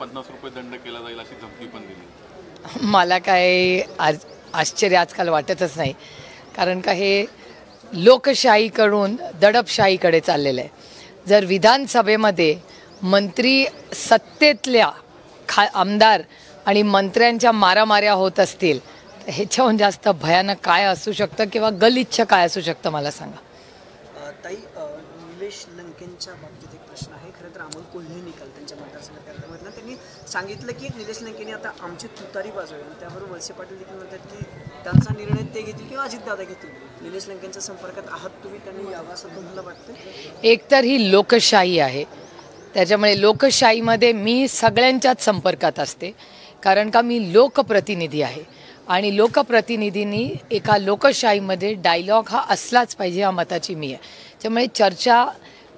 50 रुपये दंड केला जाईल अशी धमकी पण दिली। मला काय आश्चर्य आजकाल वाटतच नाही, कारण का हे लोकशाहीकडून दडपशाहीकडे चाललेलं आहे। जर विधानसभेमध्ये मंत्री सत्तेतल्या आमदार आणि मंत्र्यांच्या मारामाऱ्या होत असतील तर ह्याच्याहून जास्त भयानक काय असू शकतं किंवा गलिच्छ काय असू शकतं मला सांगा। ताई, निलेश लंकेंच्या बाबतीत एक प्रश्न आहे। खरं तर अमोल कोल्हे निकाल त्यांच्या मतदारसंघात त्यांनी सांगितलं की निलेश लंकेने आता आमची तुतारी वाजवेल, त्यावर वळसे पाटील देखील म्हणतात की त्यांचा निर्णय ते घेतील किंवा अजितदादा घेतील। निलेश लंकेंच्या संपर्कात आहात तुम्ही, त्यांनी यावं असं तुम्हाला वाटतं? एकतर ही लोकशाही आहे, त्याच्यामुळे लोकशाहीमध्ये मी सगळ्यांच्याच संपर्कात असते, कारण का मी लोकप्रतिनिधी आहे आणि लोकप्रतिनिधींनी एका लोकशाहीमध्ये डायलॉग हा असलाच पाहिजे या मताची मी आहे। त्यामुळे चर्चा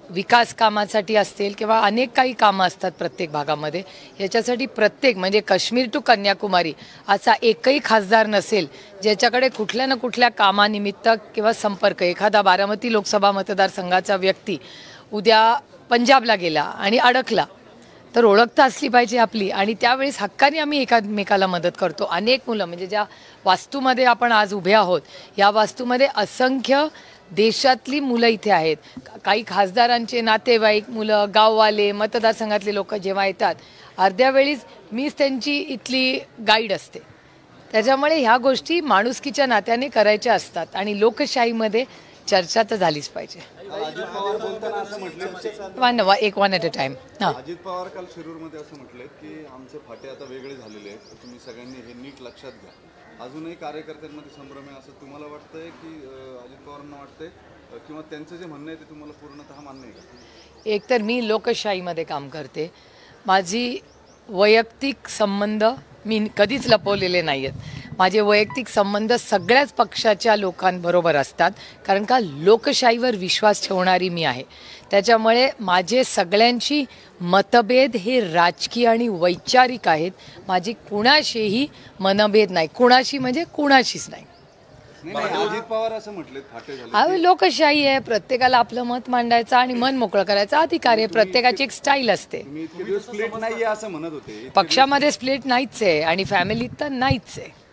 विकास कामासाठी असतील किंवा अनेक काही कामं असतात प्रत्येक भागामध्ये, याच्यासाठी प्रत्येक म्हणजे काश्मीर टू कन्याकुमारी असा एकही खासदार नसेल ज्याच्याकडे कुठल्या ना कुठल्या कामानिमित्त किंवा संपर्क, एखादा बारामती लोकसभा मतदारसंघाचा व्यक्ती उद्या पंजाबला गेला आणि अडकला तर ओळख तर असली पाहिजे आपली, आणि त्यावेळेस हक्काने आम्ही एकमेकाला मदत करतो। अनेक मुलं म्हणजे ज्या वास्तूमध्ये आपण आज उभे आहोत या वास्तूमध्ये असंख्य देशातली मुलं इथे आहेत। काही खासदारांचे नातेवाईक, मुलं, गाववाले, मतदारसंघातले लोक जेव्हा येतात अर्ध्या वेळीच मीच त्यांची इथली गाईड असते। त्याच्यामुळे ह्या गोष्टी माणुसकीच्या नात्याने करायच्या असतात आणि लोकशाहीमध्ये चर्चा तर झालीच पाहिजे। अजित पवार बोलताना असं म्हटले, one at a time. Ajit Pawar काल शिरूरमध्ये असं म्हटले की आमचे फाटे आता वेगळे झालेले आहेत, तर तुम्ही सगळ्यांनी हे नीट लक्षात घ्या। अजूनही कार्यकर्त्यांमध्ये संभ्रम आहे असं तुम्हाला वाटतंय की अजित पवारांना वाटतंय, किंवा त्यांचं जे म्हणणं आहे ते तुम्हाला पूर्णतः मान्य आहे का? एकतर मी लोकशाहीमध्ये काम करते, माझी वैयक्तिक संबंध मी कधीच लपवलेले नाही आहेत। माझे वैयक्तिक संबंध सगळ्याच पक्षाच्या लोकांबरोबर असतात, कारण का लोकशाहीवर विश्वास ठेवणारी मी आहे। त्याच्यामुळे माझे सगळ्यांची मतभेद हे राजकीय आणि वैचारिक आहेत, माझी कुणाशीही मनभेद नाही, कुणाशी म्हणजे कुणाशीच नाही। अजित पवार असं म्हटले फाटे झाले, लोकशाही आहे, प्रत्येकाला आपलं मत मांडायचं आणि मन मोकळं करायचा अधिकार आहे, प्रत्येकाची एक स्टाईल असते। स्प्लिट नाही असं म्हणत होते, पक्षामध्ये स्प्लिट नाहीच आहे आणि फॅमिलीत तर नाहीच आहे।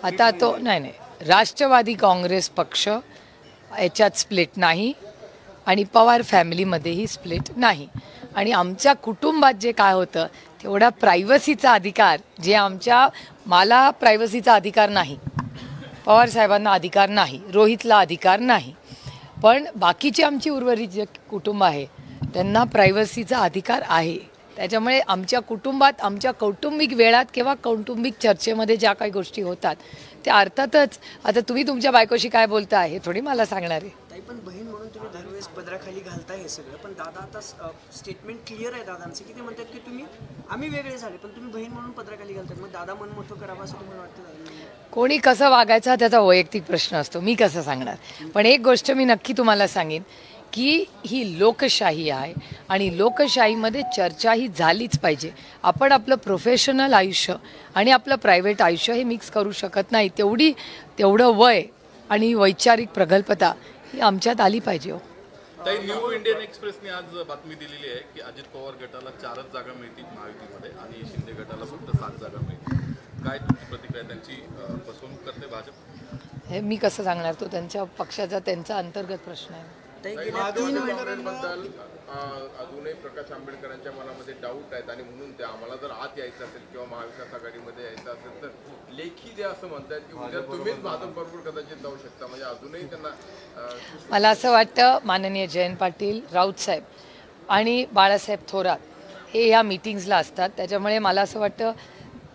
आता तो नाही, राष्ट्रवादी काँग्रेस पक्ष याच्यात स्प्लिट नाही आणि पवार फॅमिलीमध्येही स्प्लिट नाही, आणि आमच्या कुटुंबात जे काय होतं तेवढा प्रायव्हसीचा अधिकार जे मला प्रायव्हसीचा अधिकार नाही, पवार साहेबांना अधिकार नाही, रोहितला अधिकार नाही, पण बाकीची आमची उर्वरित जे कुटुंब आहे त्यांना प्रायव्हसीचा अधिकार आहे। त्याच्यामुळे आमच्या कुटुंबात आमच्या कौटुंबिक वेळात किंवा कौटुंबिक चर्चेमध्ये ज्या काही गोष्टी होतात त्या अर्थातच, आता तुम्ही तुमच्या बायकोशी काय बोलता हे थोडी मला सांगणार आहे। ताई, पण बहीण म्हणून तुम्ही दरवेळेस पदराखाली घालताय हे सगळं, पण दादा आता स्टेटमेंट क्लिअर आहे दादांचं की ते म्हणतात की आम्ही वेगळे झाले पण तुम्ही बहीण म्हणून पदराखाली घालताय, मग दादा मन मोठं करावं असं तुम्हाला वाटतं? कोणी कसं वागायचा त्याचा वैयक्तिक प्रश्न असतो, मी कसं सांगणार, पण एक गोष्ट मी नक्की तुम्हाला सांगेन की ही लोकशाही आहे आणि लोकशाहीमध्ये चर्चा ही झालीच पाहिजे। आपण आपलं प्रोफेशनल आयुष्य आणि आपलं प्रायव्हेट आयुष्य हे मिक्स करू शकत नाही, तेवढं वय आणि वैचारिक प्रगल्भता ही आमच्यात आली पाहिजे। हो ताई, न्यू इंडियन एक्सप्रेसने आज बातमी दिलेली आहे की अजित पवार गटाला 4च जागा मिळतील महायुतीमध्ये आणि शिंदे गटाला फक्त 7 जागा मिळतील। काय तुमची प्रतिक्रिया? त्यांची फसवणूक करते भाजप? हे मी कसं सांगणार, तो त्यांच्या पक्षाचा त्यांचा अंतर्गत प्रश्न आहे। बद्दल अजूनही प्रकाश आंबेडकरांच्या मनामध्ये डाऊट आहेत आणि म्हणून ते आम्हाला जर आत यायचं असेल किंवा महाविकास आघाडीमध्ये यायचं असेल तर लेखी जे असं म्हणतात की उद्या तुम्हीच भाजपबरोबर कदाचित जाऊ शकता, म्हणजे अजूनही त्यांना मला असं वाटतं माननीय जयंत पाटील, राऊत साहेब आणि बाळासाहेब थोरात हे ह्या मीटिंग्सला असतात, त्याच्यामुळे मला असं वाटतं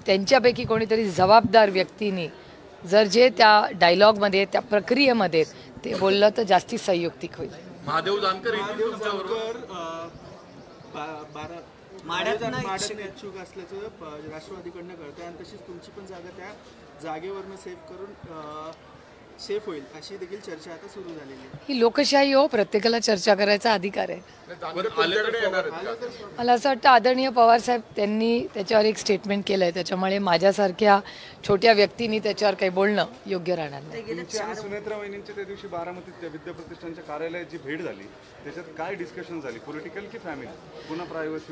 त्यांच्यापैकी कोणीतरी जबाबदार व्यक्तीने जर जे त्या डायलॉगमध्ये त्या प्रक्रियेमध्ये ते बोललं तर जास्ती संयुक्तिक होईल। महादेव जानकर इच्छुक असल्याचं राष्ट्रवादीकडनं कळतंय आणि तशीच तुमची पण जागा त्या जागेवरनं सेव्ह करून सेफ होईल अशी देखील चर्चा आता सुरू झालेली आहे. ही लोकशाही हो, प्रत्येकाला चर्चा करायचा अधिकार आहे. तुमच्याकडे येणार आहेत का? मला असं वाटतं आदरणीय पवारसाहेब त्यांनी त्याच्यावर एक स्टेटमेंट केलं आहे, त्याच्यामुळे माझ्यासारख्या छोट्या व्यक्तींनी त्याच्यावर काही बोलणं योग्य राहणार नाही. तुमची आणि सुनेत्रा वहिनींची त्या दिवशी बारामतीत विद्याप्रतिष्ठानच्या कार्यालयात जी भेट झाली त्याच्यात काय डिस्कशन झाली, पॉलिटिकल की फॅमिली, पुन्हा प्रायव्हसी